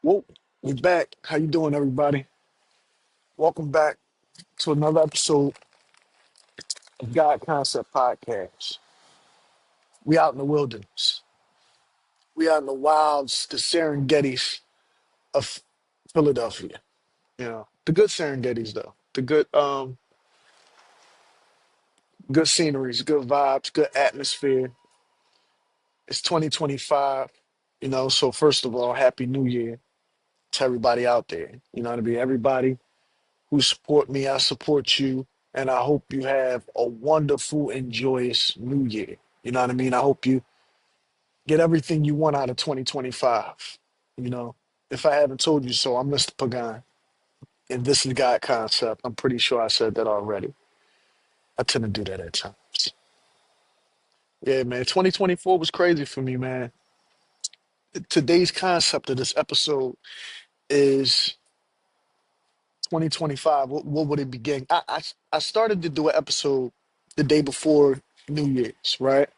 Whoa, we back. How you doing, everybody? Welcome back to another episode of God Concept Podcast. We out in the wilderness. We out in the wilds, the Serengetis of Philadelphia. You know, the good Serengetis though. The good sceneries, good vibes, good atmosphere. It's 2025. So first of all, Happy New Year to everybody out there. You know what I mean? Everybody who support me, I support you. And I hope you have a wonderful and joyous new year. You know what I mean? I hope you get everything you want out of 2025. You know, if I haven't told you so, I'm Mr. Pagan. And this is God Concept. I'm pretty sure I said that already. I tend to do that at times. Yeah, man. 2024 was crazy for me, man. Today's concept of this episode is 2025. What would it begin? I started to do an episode the day before New Year's, right?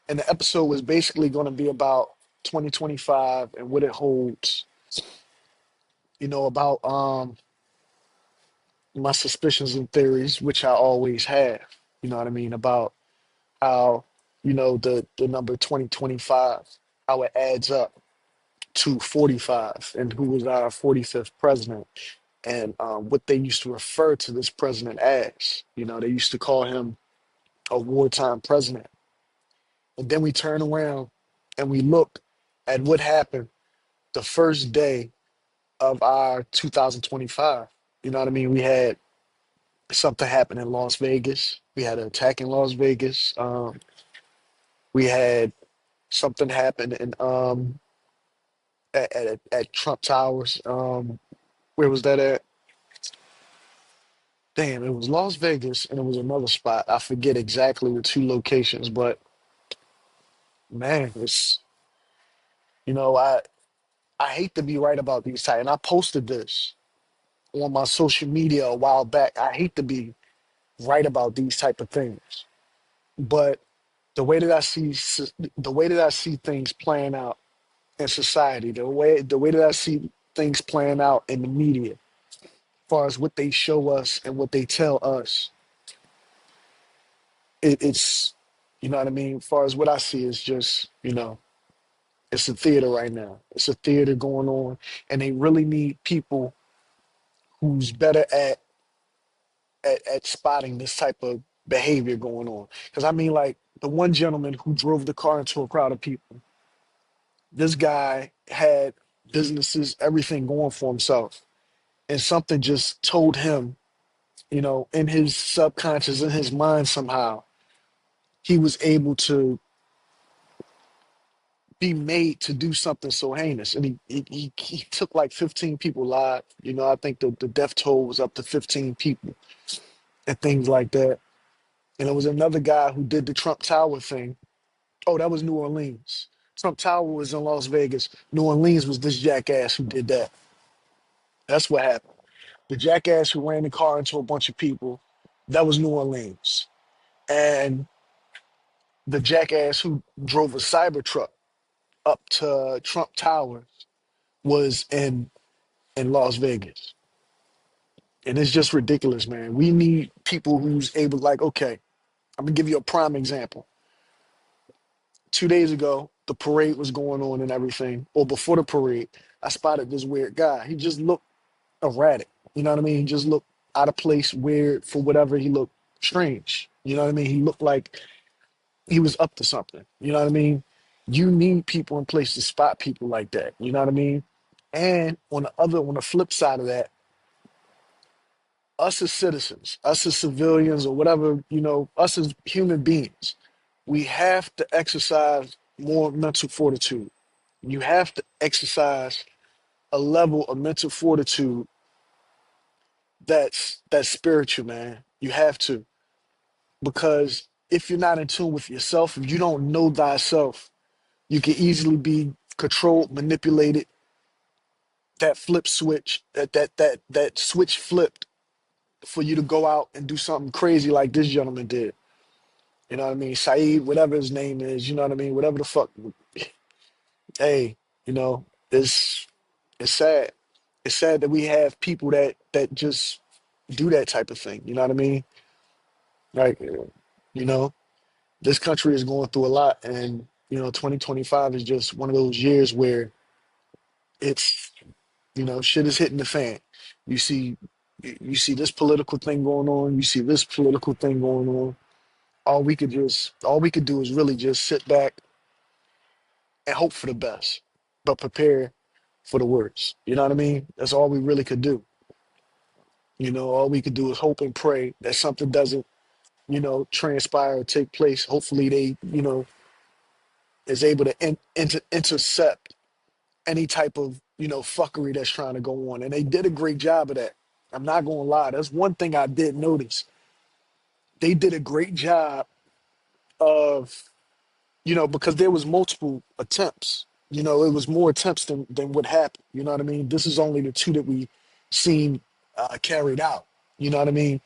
And the episode was basically going to be about 2025 and what it holds. About my suspicions and theories, which I always have. You know what I mean? About how the number 2025, how it adds up to 45, and who was our 45th president, and what they used to refer to this president as. They used to call him a wartime president. And then we turn around and we look at what happened the first day of our 2025. You know what I mean? We had something happen in Las Vegas. We had an attack in Las Vegas. We had something happen in at Trump Towers. Where was that at? Damn, it was Las Vegas and it was another spot. I forget exactly the two locations, but man, it's you know I hate to be right about these type, and I posted this on my social media a while back. I hate to be right about these type of things, but the way that I see things playing out in society, the way that I see things playing out in the media, as far as what they show us and what they tell us, it's you know what I mean. As far as what I see is just it's a theater right now. It's a theater going on, and they really need people who's better at spotting this type of behavior going on. Because I mean, like the one gentleman who drove the car into a crowd of people, this guy had businesses, everything going for himself. And something just told him, in his subconscious, in his mind somehow, he was able to be made to do something so heinous. And he took like 15 people live. I think the death toll was up to 15 people and things like that. And there was another guy who did the Trump Tower thing. Oh, that was New Orleans. Trump Tower was in Las Vegas. New Orleans was this jackass who did that. That's what happened. The jackass who ran the car into a bunch of people, that was New Orleans. And the jackass who drove a Cybertruck up to Trump Tower was in Las Vegas. And it's just ridiculous, man. We need people who's able, like, okay, I'm gonna give you a prime example. 2 days ago, the parade was going on and everything, or before the parade, I spotted this weird guy. He just looked erratic. You know what I mean? He just looked out of place, weird, for whatever. He looked strange. You know what I mean? He looked like he was up to something. You know what I mean? You need people in place to spot people like that. You know what I mean? And on the flip side of that, us as citizens, us as civilians, or whatever, us as human beings, we have to exercise more mental fortitude. You have to exercise a level of mental fortitude that's spiritual, man. You have to, because if you're not in tune with yourself, if you don't know thyself, you can easily be controlled, manipulated. That flip switch, that switch flipped for you to go out and do something crazy like this gentleman did. You know what I mean? Saeed, whatever his name is, you know what I mean? Whatever the fuck. Hey, you know, it's It's sad. It's sad that we have people that just do that type of thing. You know what I mean? Like, you know, this country is going through a lot, and 2025 is just one of those years where it's shit is hitting the fan. You see, you see this political thing going on. You see this political thing going on. All we could do is really just sit back and hope for the best, but prepare for the worst. You know what I mean? That's all we really could do. All we could do is hope and pray that something doesn't, transpire or take place. Hopefully they, is able to intercept any type of, fuckery that's trying to go on. And they did a great job of that. I'm not gonna lie. That's one thing I did notice. They did a great job of, because there was multiple attempts. It was more attempts than what happened. You know what I mean? This is only the two that we seen carried out. You know what I mean?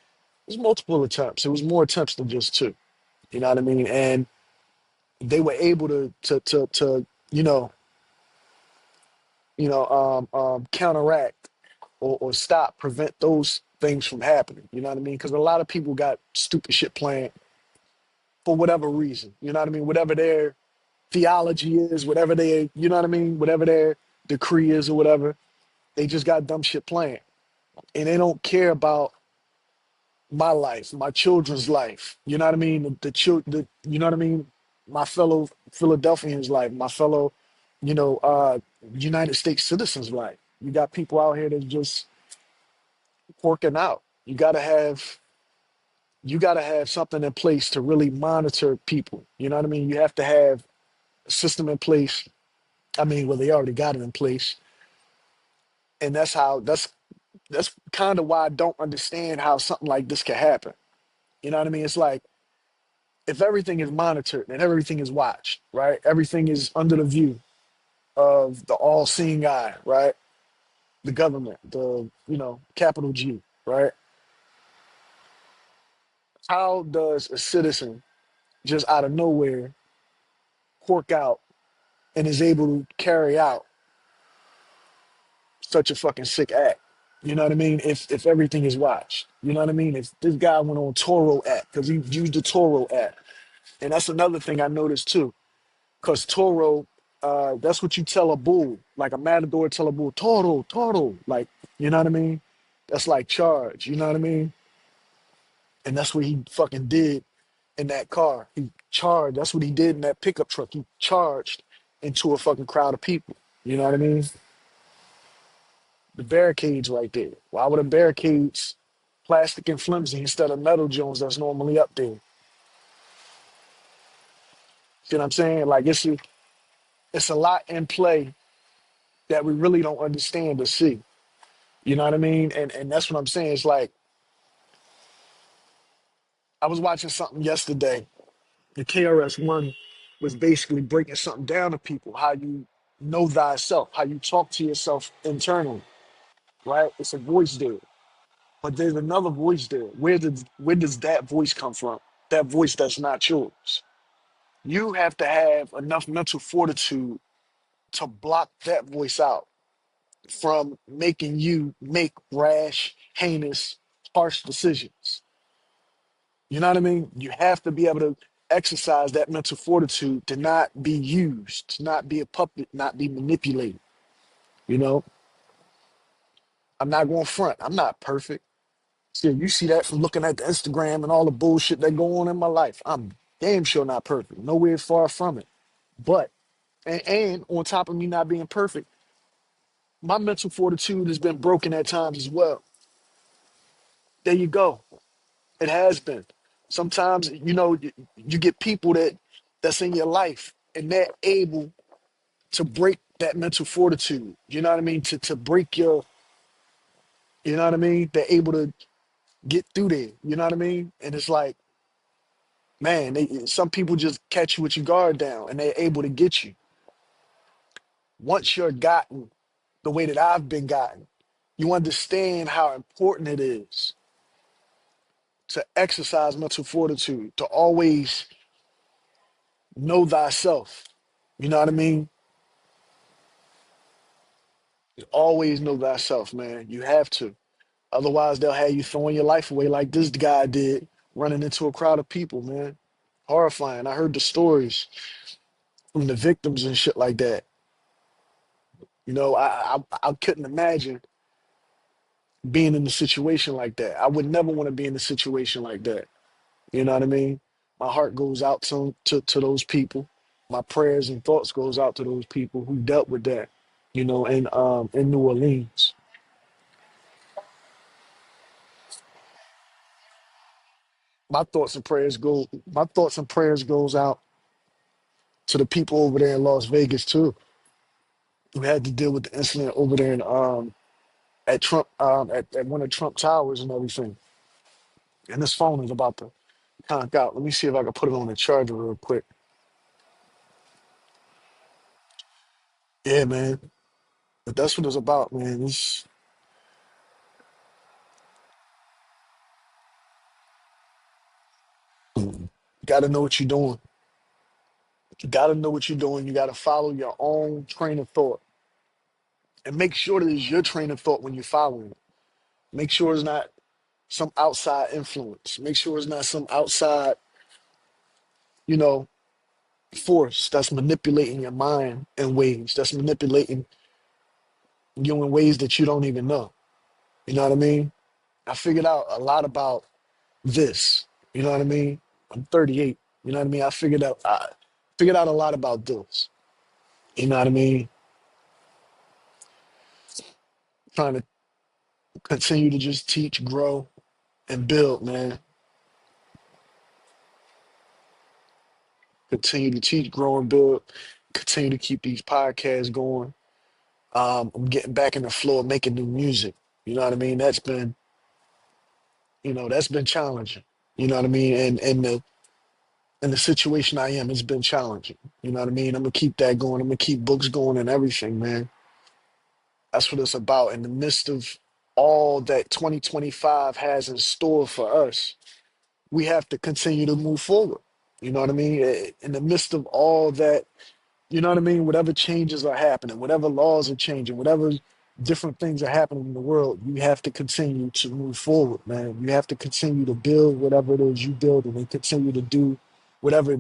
There's multiple attempts. It was more attempts than just two. You know what I mean? And they were able to counteract or stop, prevent those things from happening. You know what I mean? Because a lot of people got stupid shit planned for whatever reason. You know what I mean? Whatever their theology is, whatever they, you know what I mean? Whatever their decree is or whatever, they just got dumb shit planned. And they don't care about my life, my children's life. You know what I mean? You know what I mean? My fellow Philadelphians' life, my fellow, you know, uh, United States citizens' life. You got people out here that just working out. You gotta have something in place to really monitor people. You know what I mean? You have to have a system in place. I mean, well, they already got it in place, and that's kind of why I don't understand how something like this can happen. You know what I mean? It's like if everything is monitored and everything is watched, right? Everything is under the view of the all-seeing eye, right? The government, the capital G, right? How does a citizen just out of nowhere cork out and is able to carry out such a fucking sick act? You know what I mean? If everything is watched, you know what I mean? If this guy went on Toro app because he used the Toro app, and that's another thing I noticed too. Because Toro, that's what you tell a bull, like a matador tell a bull, Toro, Toro, like you know what I mean? That's like charge, you know what I mean? And that's what he fucking did in that car. He charged. That's what he did in that pickup truck. He charged into a fucking crowd of people. You know what I mean? The barricades right there. Why were the barricades plastic and flimsy instead of metal jones that's normally up there? See what I'm saying? Like it's a lot in play that we really don't understand or see. You know what I mean? And that's what I'm saying. It's like I was watching something yesterday. The KRS-One was basically breaking something down to people, how you know thyself, how you talk to yourself internally, right? It's a voice there. But there's another voice there. Where does that voice come from? That voice that's not yours. You have to have enough mental fortitude to block that voice out from making you make rash, heinous, harsh decisions. You know what I mean? You have to be able to exercise that mental fortitude to not be used, to not be a puppet, not be manipulated. You know, I'm not going front. I'm not perfect. See, you see that from looking at the Instagram and all the bullshit that go on in my life. I'm damn sure not perfect. Nowhere far from it. But and on top of me not being perfect, my mental fortitude has been broken at times as well. There you go. It has been. Sometimes, you get people that's in your life and they're able to break that mental fortitude. You know what I mean? To break your, you know what I mean? They're able to get through there. You know what I mean? And it's like, man, some people just catch you with your guard down and they're able to get you. Once you're gotten the way that I've been gotten, you understand how important it is to exercise mental fortitude, to always know thyself. You know what I mean? Always know thyself, man. You have to. Otherwise, they'll have you throwing your life away like this guy did, running into a crowd of people, man. Horrifying. I heard the stories from the victims and shit like that. You know, I couldn't imagine being in a situation like that. I would never want to be in a situation like that. You know what I mean? My heart goes out to those people. My prayers and thoughts goes out to those people who dealt with that. You know, in New Orleans. My thoughts and prayers goes out to the people over there in Las Vegas too, who had to deal with the incident over there in at Trump at one of Trump Towers and everything. And this phone is about to conk out. Let me see if I can put it on the charger real quick. Yeah, man. But that's what it's about, man. It's you gotta know what you're doing. You gotta know what you're doing. You gotta follow your own train of thought. And make sure that it's your train of thought when you're following it. Make sure it's not some outside influence. Make sure it's not some outside, you know, force that's manipulating your mind in ways, that's manipulating you in ways that you don't even know. You know what I mean? I figured out a lot about this. You know what I mean? I'm 38. You know what I mean? I figured out a lot about this. You know what I mean? Trying to continue to just teach, grow, and build, man. Continue to teach, grow, and build. Continue to keep these podcasts going. I'm getting back in the flow of making new music. You know what I mean? That's been challenging. You know what I mean? And the situation I am, it's been challenging. You know what I mean? I'm gonna keep that going. I'm gonna keep books going and everything, man. That's what it's about. In the midst of all that 2025 has in store for us, we have to continue to move forward. You know what I mean? In the midst of all that, you know what I mean? Whatever changes are happening, whatever laws are changing, whatever different things are happening in the world, you have to continue to move forward, man. You have to continue to build whatever it is you build and continue to do whatever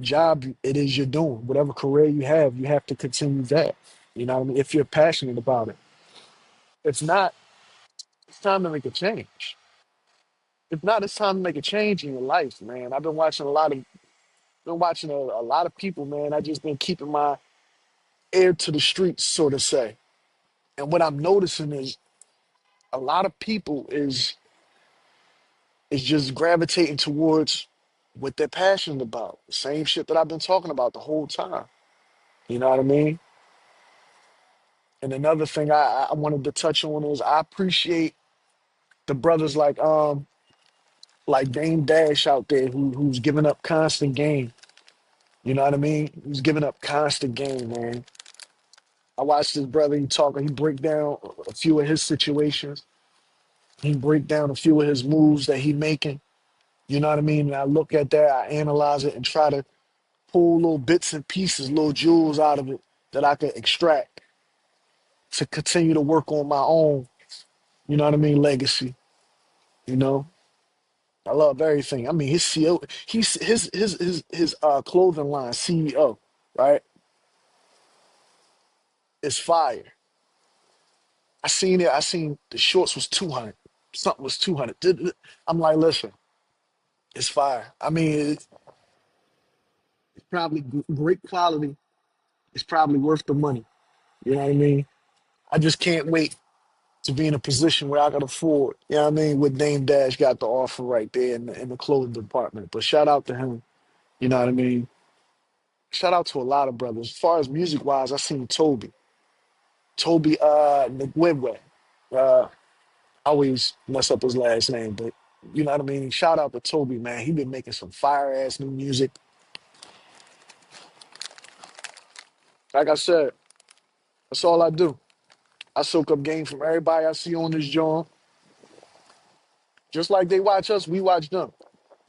job it is you're doing, whatever career you have to continue that. You know what I mean? If you're passionate about it. If not, it's time to make a change. If not, it's time to make a change in your life, man. I've been watching a lot of people, man. I just been keeping my ear to the streets, so to say. And what I'm noticing is a lot of people is just gravitating towards what they're passionate about. The same shit that I've been talking about the whole time. You know what I mean? And another thing I wanted to touch on is I appreciate the brothers like Dame Dash out there who's giving up constant game. You know what I mean? Who's giving up constant game, man. I watched this brother, he break down a few of his situations. He break down a few of his moves that he making. You know what I mean? And I look at that, I analyze it and try to pull little bits and pieces, little jewels out of it that I could extract to continue to work on my own, you know what I mean, legacy. You know, I love everything. I mean, his CEO, his clothing line CEO, right? It's fire. I seen it. I seen the shorts was 200. Something was 200. I'm like, listen, it's fire. I mean, it's probably great quality. It's probably worth the money. You know what I mean? I just can't wait to be in a position where I can afford, you know what I mean, what Dame Dash got to offer right there in the clothing department. But shout out to him, you know what I mean? Shout out to a lot of brothers. As far as music wise, I seen Toby. Toby Nwigwe. I always mess up his last name, but you know what I mean? Shout out to Toby, man. He been making some fire ass new music. Like I said, that's all I do. I soak up game from everybody I see on this joint. Just like they watch us, we watch them.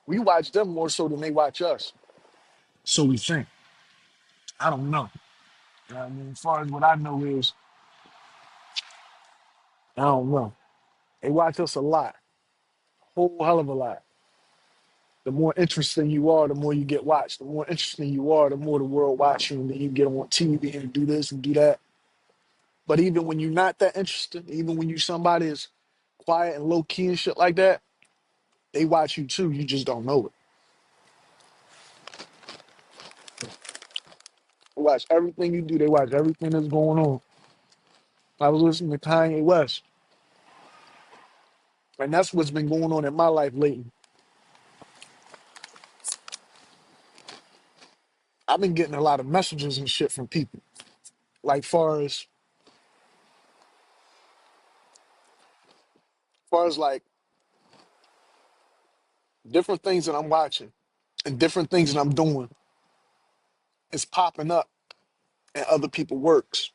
We watch them more so than they watch us. So we think. I don't know. You know what I mean? As far as what I know is I don't know. They watch us a lot, whole hell of a lot. The more interesting you are, the more you get watched. The more interesting you are, the more the world watch you, and then you get on TV and do this and do that. But even when you're not that interested, even when you somebody is quiet and low key and shit like that, they watch you too. You just don't know it. They watch everything you do. They watch everything that's going on. I was listening to Kanye West, and that's what's been going on in my life lately. I've been getting a lot of messages and shit from people, like far as like different things that I'm watching and different things that I'm doing is popping up in other people's works.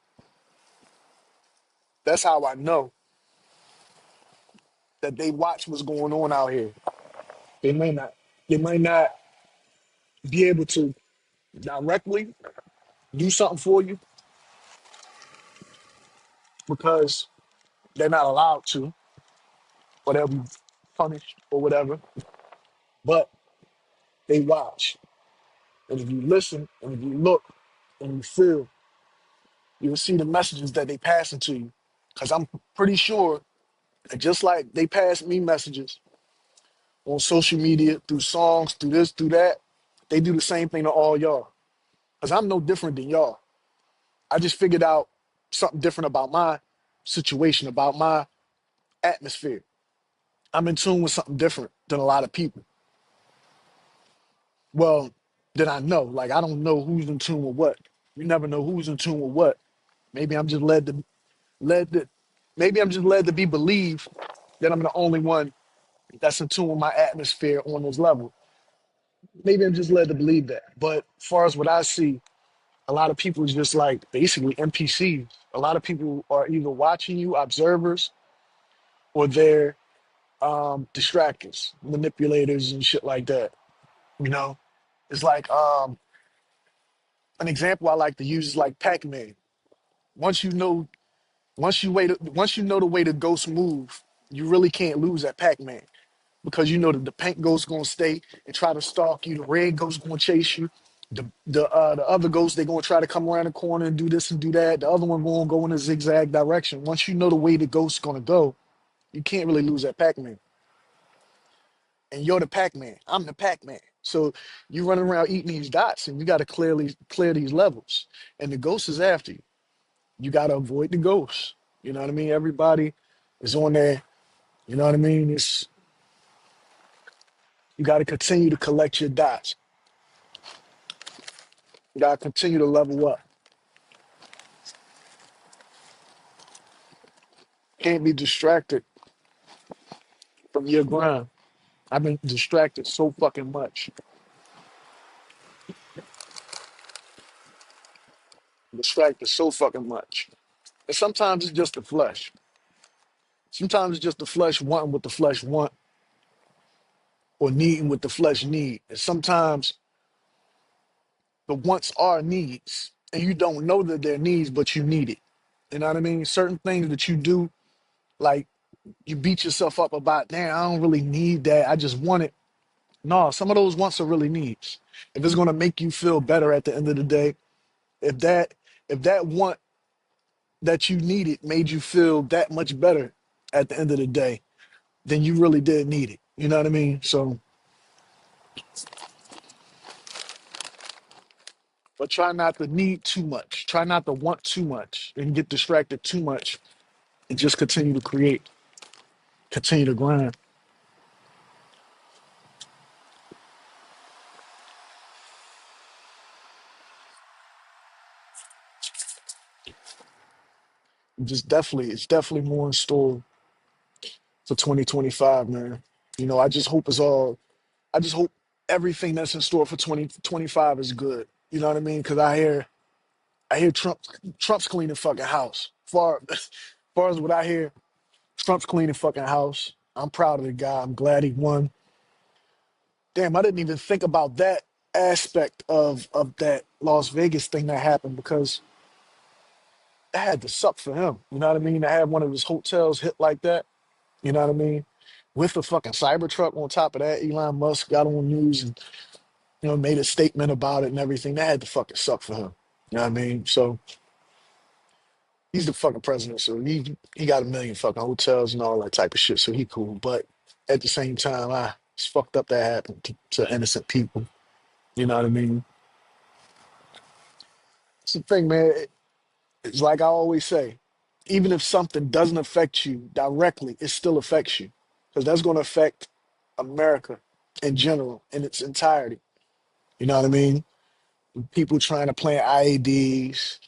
That's how I know that they watch what's going on out here. They may not, they might not be able to directly do something for you because they're not allowed to, or they'll be punished or whatever. But they watch, and if you listen, and if you look, and you feel, you'll see the messages that they passing to you. Because I'm pretty sure that just like they pass me messages on social media, through songs, through this, through that, they do the same thing to all y'all. Because I'm no different than y'all. I just figured out something different about my situation, about my atmosphere. I'm in tune with something different than a lot of people. Well, that I know. Like I don't know who's in tune with what. You never know who's in tune with what. Maybe I'm just led to maybe I'm just led to be believed that I'm the only one that's in tune with my atmosphere on this level. Maybe I'm just led to believe that. But as far as what I see, a lot of people is just like basically NPCs. A lot of people are either watching you, observers, or they're distractors, manipulators, and shit like that. You know, it's like an example I like to use is like Pac-Man. Once you know, once you know the way the ghosts move, you really can't lose at Pac-Man because you know that the pink ghost gonna stay and try to stalk you. The red ghost gonna chase you. The other ghosts they gonna try to come around the corner and do this and do that. The other one gonna go in a zigzag direction. Once you know the way the ghost's gonna go, you can't really lose at Pac-Man. And you're the Pac-Man. I'm the Pac-Man. So you running around eating these dots, and you got to clearly clear these levels. And the ghost is after you. You got to avoid the ghost. You know what I mean? Everybody is on there. You know what I mean? It's you got to continue to collect your dots. You got to continue to level up. Can't be distracted from your grind. I've been distracted so fucking much. Distracted so fucking much. And sometimes it's just the flesh. Sometimes it's just the flesh wanting what the flesh want or needing what the flesh need. And sometimes the wants are needs, and you don't know that they're needs, but you need it. You know what I mean? Certain things that you do, like you beat yourself up about, damn, I don't really need that. I just want it. No, some of those wants are really needs. If it's gonna make you feel better at the end of the day, if that if that want that you needed made you feel that much better at the end of the day, then you really did need it. You know what I mean? So, but try not to need too much. Try not to want too much and get distracted too much and just continue to create, continue to grind. Just definitely, it's definitely more in store for 2025, man. You know, I just hope everything that's in store for 2025 is good. You know what I mean? Because I hear Trump's cleaning fucking house. Far as what I hear, Trump's cleaning fucking house. I'm proud of the guy. I'm glad he won. Damn, I didn't even think about that aspect of that Las Vegas thing that happened because That had to suck for him. You know what I mean? To have one of his hotels hit like that. You know what I mean? With the fucking Cybertruck on top of that, Elon Musk got on news and made a statement about it and everything. That had to fucking suck for him. You know what I mean? So he's the fucking president, so he got a million fucking hotels and all that type of shit. So he cool. But at the same time, it's fucked up that happened to innocent people. You know what I mean? It's the thing, man. It's like I always say, even if something doesn't affect you directly, it still affects you because that's going to affect America in general in its entirety. You know what I mean? People trying to plant IEDs,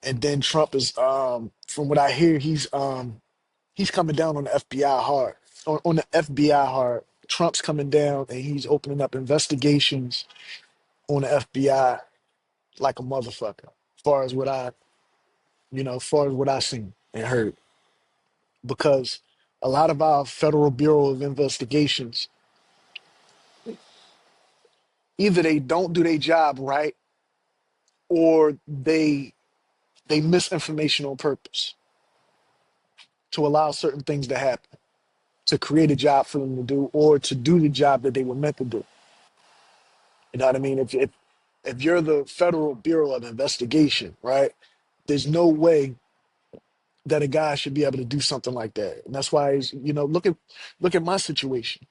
and then Trump is, from what I hear, he's coming down on the FBI hard. On the FBI hard, Trump's coming down and he's opening up investigations on the FBI like a motherfucker. As far as what I seen and heard, because a lot of our Federal Bureau of Investigations either they don't do their job right or they misinformation on purpose to allow certain things to happen, to create a job for them to do or to do the job that they were meant to do. You know what I mean? If you're the Federal Bureau of Investigation, right? There's no way that a guy should be able to do something like that. And that's why look at my situation.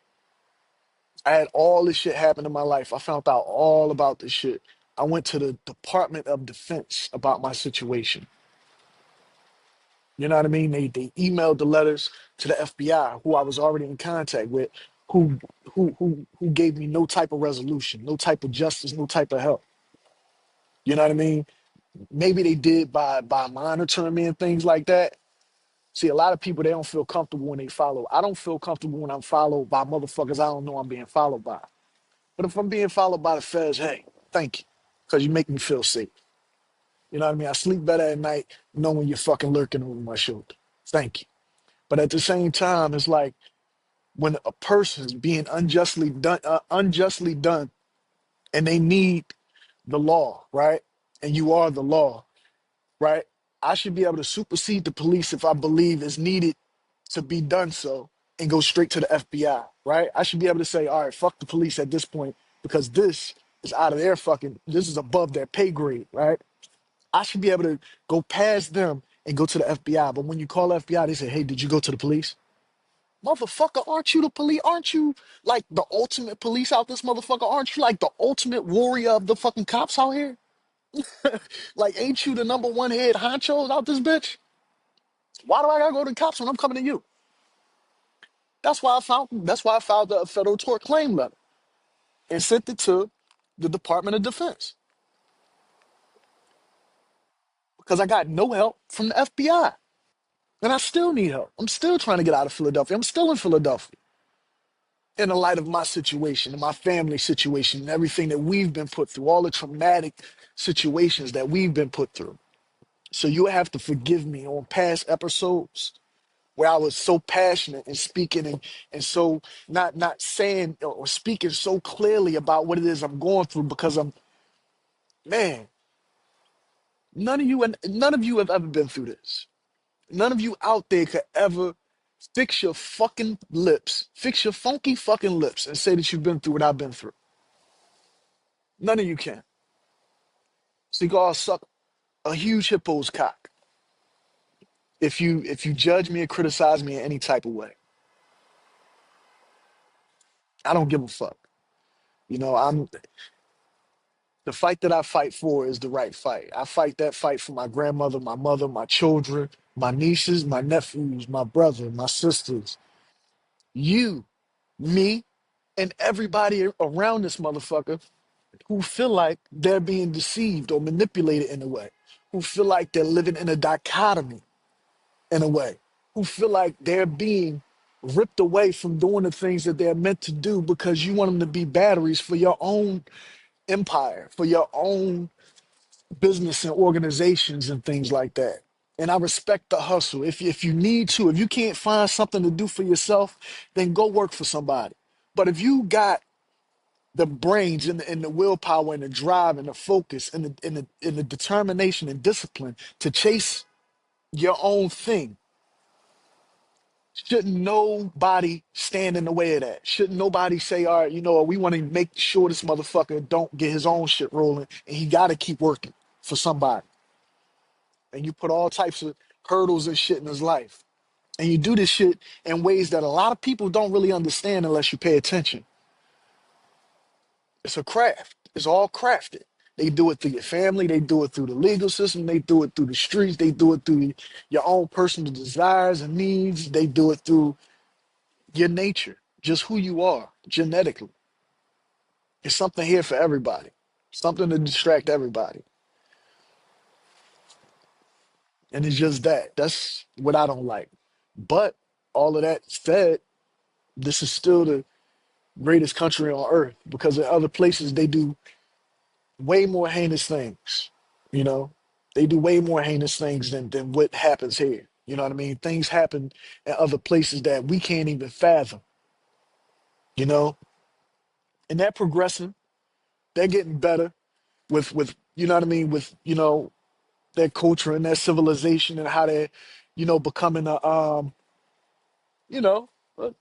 I had all this shit happen in my life. I found out all about this shit. I went to the Department of Defense about my situation. You know what I mean? They emailed the letters to the FBI, who I was already in contact with, who who gave me no type of resolution, no type of justice, no type of help. You know what I mean? Maybe they did by monitoring me and things like that. See, a lot of people they don't feel comfortable when they follow. I don't feel comfortable when I'm followed by motherfuckers I don't know I'm being followed by. But if I'm being followed by the feds, hey, thank you, because you make me feel safe. You know what I mean? I sleep better at night knowing you're fucking lurking over my shoulder. Thank you. But at the same time, it's like when a person is being unjustly done, and they need the law, right? And you are the law, right? I should be able to supersede the police if I believe it's needed to be done so and go straight to the FBI, right? I should be able to say, all right, fuck the police at this point because this is above their pay grade, right? I should be able to go past them and go to the FBI. But when you call the FBI, they say, hey, did you go to the police? Motherfucker, aren't you the police? Aren't you like the ultimate police out this motherfucker? Aren't you like the ultimate warrior of the fucking cops out here? Like, ain't you the number one head honcho out this bitch? Why do I gotta go to the cops when I'm coming to you? That's why I filed the federal tort claim letter and sent it to the Department of Defense. Because I got no help from the FBI. And I still need help. I'm still trying to get out of Philadelphia. I'm still in Philadelphia. In the light of my situation and my family situation and everything that we've been put through, all the traumatic situations that we've been put through. So you have to forgive me on past episodes where I was so passionate and speaking and so not saying or speaking so clearly about what it is I'm going through because man, none of you have ever been through this. None of you out there could ever fix your fucking lips, fix your funky fucking lips and say that you've been through what I've been through. None of you can. So you can all suck a huge hippo's cock if you judge me or criticize me in any type of way. I don't give a fuck. I'm the fight that I fight for is the right fight. I fight that fight for my grandmother, my mother, my children, my nieces, my nephews, my brother, my sisters, you, me, and everybody around this motherfucker who feel like they're being deceived or manipulated in a way, who feel like they're living in a dichotomy in a way, who feel like they're being ripped away from doing the things that they're meant to do because you want them to be batteries for your own empire, for your own business and organizations and things like that. And I respect the hustle. If you need to, if you can't find something to do for yourself, then go work for somebody. But if you got the brains and the willpower and the drive and the focus and the determination and discipline to chase your own thing. Shouldn't nobody stand in the way of that? Shouldn't nobody say, all right, you know what, we want to make sure this motherfucker don't get his own shit rolling and he got to keep working for somebody. And you put all types of hurdles and shit in his life. And you do this shit in ways that a lot of people don't really understand unless you pay attention. It's a craft. It's all crafted. They do it through your family. They do it through the legal system. They do it through the streets. They do it through your own personal desires and needs. They do it through your nature, just who you are genetically. It's something here for everybody, something to distract everybody. And it's just that. That's what I don't like. But all of that said, this is still the greatest country on earth because in other places they do way more heinous things. You know, they do way more heinous things than what happens here. You know what I mean? Things happen in other places that we can't even fathom. You know, and they're progressing. They're getting better with you know what I mean with their culture and their civilization and how they're becoming you know a,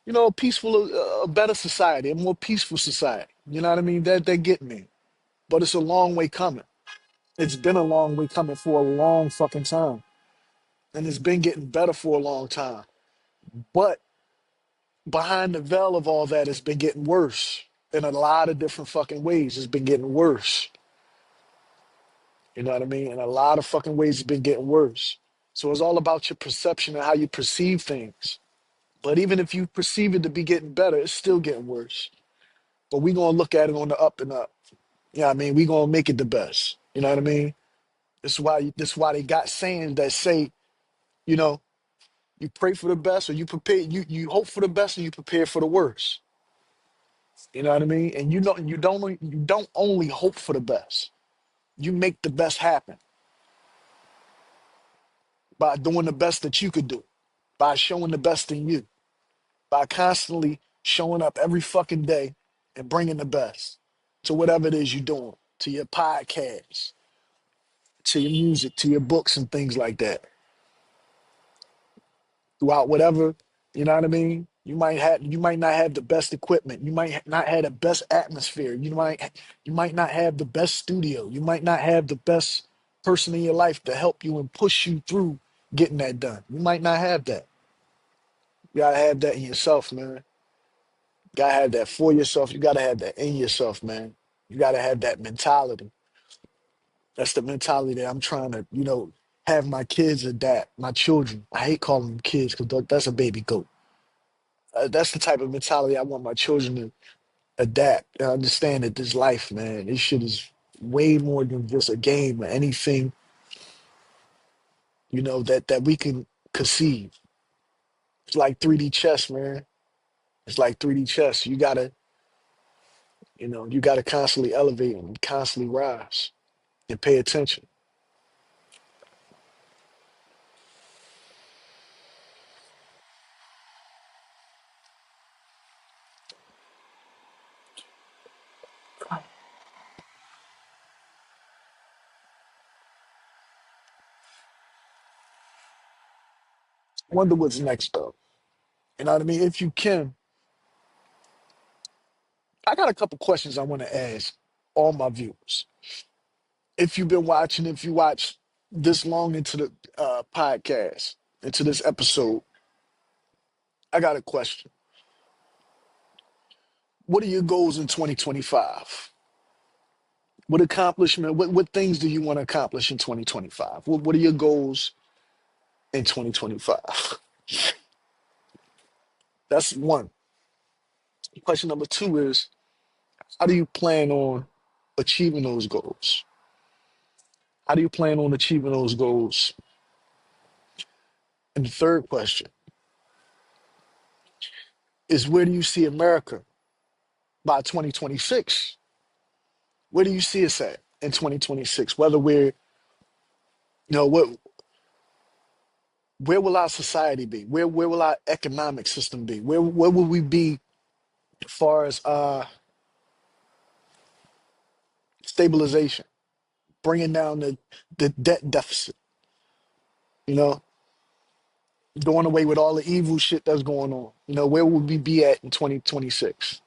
a peaceful a better society, a more peaceful society. You know what I mean? They're getting there, but it's a long way coming. It's been a long way coming for a long fucking time, and it's been getting better for a long time. But behind the veil of all that, it's been getting worse in a lot of different fucking ways. It's been getting worse. You know what I mean? In a lot of fucking ways, it's been getting worse. So it's all about your perception and how you perceive things. But even if you perceive it to be getting better, it's still getting worse. But we gonna look at it on the up and up. You know what I mean? We gonna make it the best. You know what I mean? This is why they got sayings that say, you know, you pray for the best or you prepare you hope for the best and you prepare for the worst. You know what I mean? And you don't only hope for the best. You make the best happen by doing the best that you could do, by showing the best in you, by constantly showing up every fucking day and bringing the best to whatever it is you're doing, to your podcast, to your music, to your books and things like that. Throughout whatever, you know what I mean? You might not have the best equipment. You might not have the best atmosphere. You might not have the best studio. You might not have the best person in your life to help you and push you through getting that done. You might not have that. You gotta have that in yourself, man. Gotta have that for yourself. You gotta have that in yourself, man. You gotta have that mentality. That's the mentality that I'm trying to, have my kids adapt. My children. I hate calling them kids because that's a baby goat. That's the type of mentality I want my children to adapt and understand that this life, man, this shit is way more than just a game or anything, that we can conceive. It's like 3D chess, man. It's like 3D chess. You gotta constantly elevate and constantly rise and pay attention. Wonder what's next though. You know what I mean? If you can, I got a couple questions I want to ask all my viewers. If you've been watching, if you watch this long into the podcast, into this episode, I got a question. What are your goals in 2025? What things do you want to accomplish in 2025? What are your goals in 2025? That's one. Question number two is, how do you plan on achieving those goals? How do you plan on achieving those goals? And the third question is, where do you see America by 2026? Where do you see us at in 2026? Whether where will our society be? Where will our economic system be? Where will we be as far as stabilization, bringing down the debt deficit? You know, doing away with all the evil shit that's going on. You know, where would we be at in 2026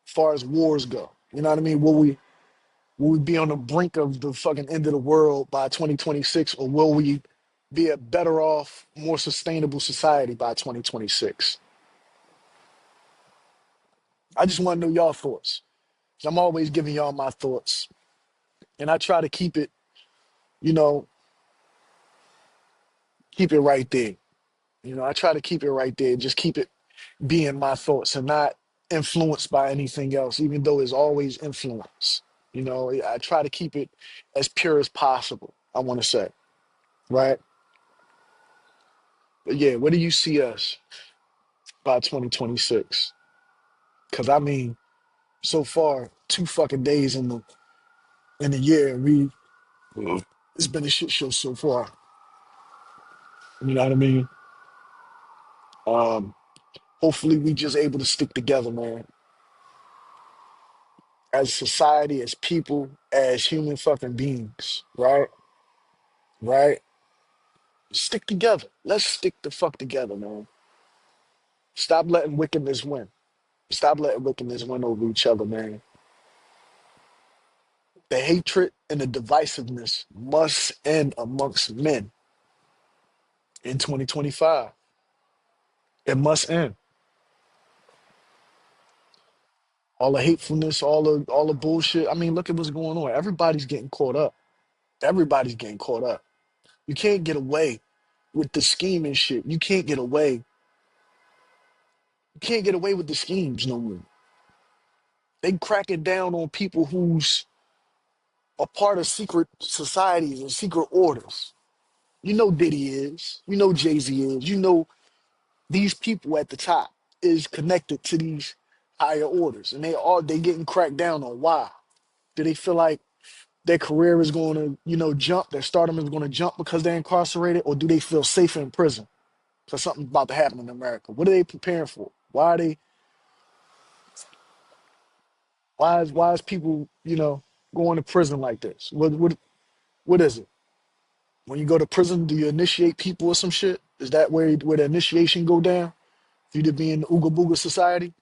as far as wars go? You know what I mean? Will we be on the brink of the fucking end of the world by 2026, or will we be a better off, more sustainable society by 2026? I just want to know y'all thoughts. 'Cause I'm always giving y'all my thoughts, and I try to keep it, you know, keep it right there. You know, I try to keep it right there, just keep it being my thoughts and not influenced by anything else, even though it's always influence. You know, I try to keep it as pure as possible, I want to say, right? But yeah, where do you see us by 2026? Because I mean, so far, 2 fucking days in the year, it's been a shit show so far. You know what I mean? Um, Hopefully we just able to stick together, man. As a society, as people, as human fucking beings, right? Right? Stick together. Let's stick the fuck together, man. Stop letting wickedness win. Stop letting wickedness win over each other, man. The hatred and the divisiveness must end amongst men in 2025. It must end. All the hatefulness, all the bullshit. I mean, look at what's going on. Everybody's getting caught up. Everybody's getting caught up. You can't get away with the scheme and shit. You can't get away. You can't get away with the schemes no more. They cracking down on people who's a part of secret societies and secret orders. You know Diddy is. You know Jay-Z is. You know these people at the top is connected to these higher orders. And they getting cracked down on. Why? Do they feel like their career is going to, jump, their stardom is going to jump because they're incarcerated, or do they feel safer in prison? Because something's about to happen in America. What are they preparing for? Why is people, going to prison like this? What is it? When you go to prison, do you initiate people or some shit? Is that where the initiation go down? For you to be in the Ooga Booga Society?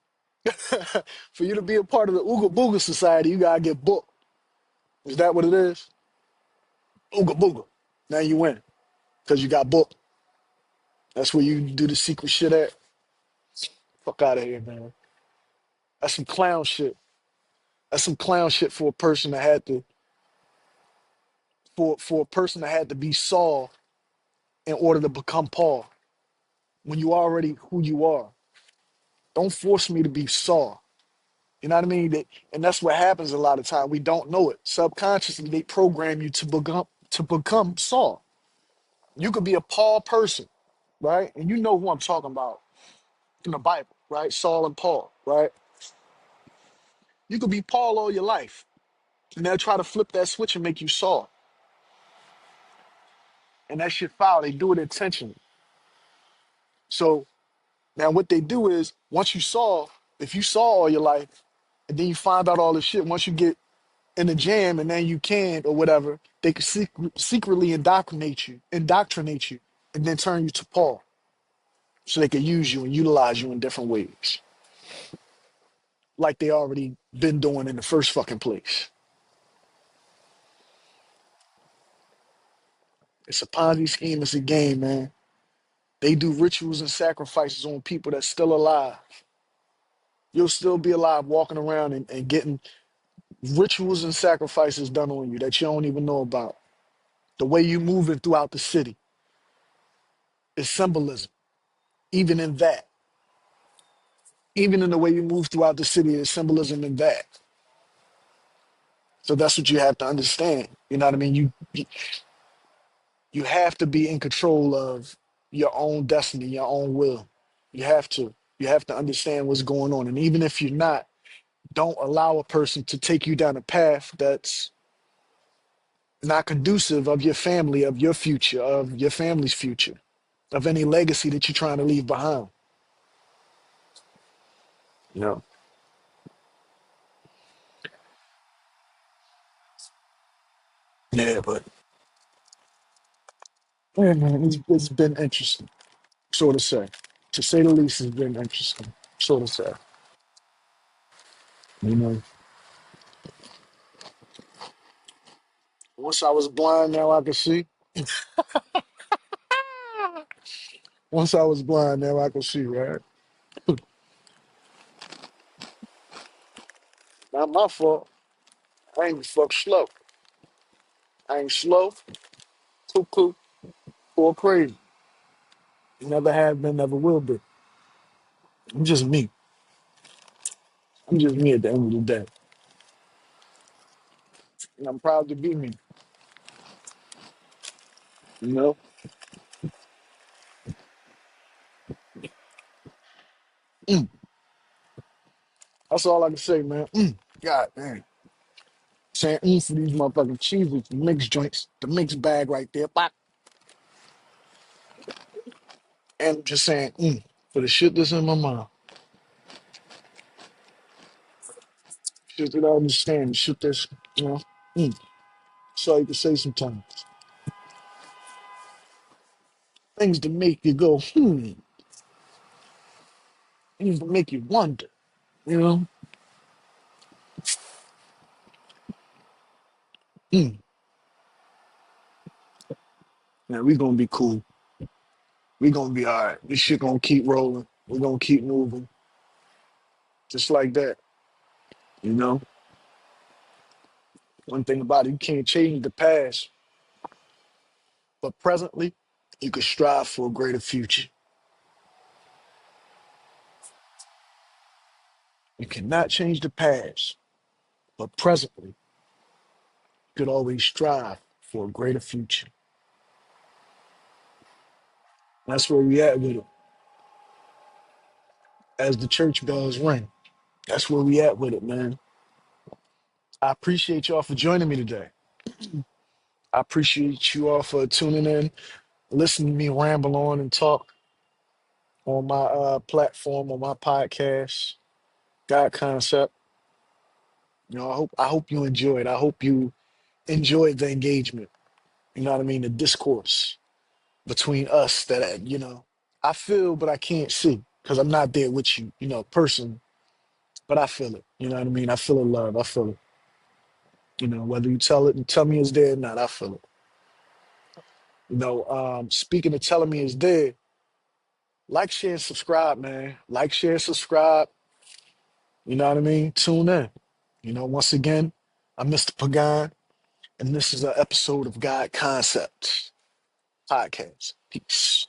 For you to be a part of the Ooga Booga Society, you gotta get booked. Is that what it is? Ooga Booga. Now you win because you got booked. That's where you do the secret shit at. Fuck out of here, man. That's some clown shit. That's some clown shit for a person that had to for a person that had to be Saul in order to become Paul. When you already who you are, don't force me to be Saul. You know what I mean? And that's what happens a lot of time. We don't know it. Subconsciously, they program you to become Saul. You could be a Paul person, right? And you know who I'm talking about in the Bible, right? Saul and Paul, right? You could be Paul all your life, and they'll try to flip that switch and make you Saul. And that shit foul. They do it intentionally. So now what they do is once you Saul, if you Saul all your life, and then you find out all this shit, once you get in a jam and then you can or whatever, they could secretly indoctrinate you, and then turn you to Paul, so they could use you and utilize you in different ways, like they already been doing in the first fucking place. It's a Ponzi scheme. It's a game, man. They do rituals and sacrifices on people that's still alive. You'll still be alive, walking around and getting rituals and sacrifices done on you that you don't even know about. The way you moving throughout the city is symbolism, even in that. Even in the way you move throughout the city, there's symbolism in that. So that's what you have to understand. You know what I mean? You have to be in control of your own destiny, your own will. You have to. You have to understand what's going on. And even if you're not, don't allow a person to take you down a path that's not conducive of your family, of your future, of your family's future, of any legacy that you're trying to leave behind. Yeah. Yeah, but Yeah, man, it's been interesting, so to say. To say the least, it's been interesting, so to say. You know, once I was blind, now I can see. Once I was blind, now I can see, right? Not my fault. I ain't fuck slow. I ain't slow, cuckoo, or crazy. Never have been, never will be. I'm just me. I'm just me at the end of the day. And I'm proud to be me. You know? Mm. That's all I can say, man. God damn. Saying for these motherfucking cheeses, the mixed joints, the mixed bag right there. Bop. And just saying for the shit that's in my mind. Shit that I understand. Shit that's, you know, that's all you can say sometimes. Things that make you go, things that make you wonder, you know? Mm. Man, we gonna be cool. We gonna be all right. This shit gonna keep rolling. We're gonna keep moving. Just like that, you know? One thing about it, you can't change the past, but presently, you can strive for a greater future. You cannot change the past, but presently, you could always strive for a greater future. That's where we at with it. As the church bells ring, that's where we at with it, man. I appreciate y'all for joining me today. I appreciate you all for tuning in, listening to me ramble on and talk on my platform, on my podcast, God Concept. You know, I hope you enjoyed. I hope you enjoyed the engagement. You know what I mean? The discourse between us that I feel but I can't see because I'm not there with you, person. But I feel it. You know what I mean? I feel the love. I feel it. Whether you tell it and tell me it's dead or not, I feel it. Speaking of telling me it's dead, like, share, and subscribe, man. Like, share, subscribe. You know what I mean? Tune in. Once again, I'm Mr. Pagan, and this is an episode of God Concepts Podcast. Peace.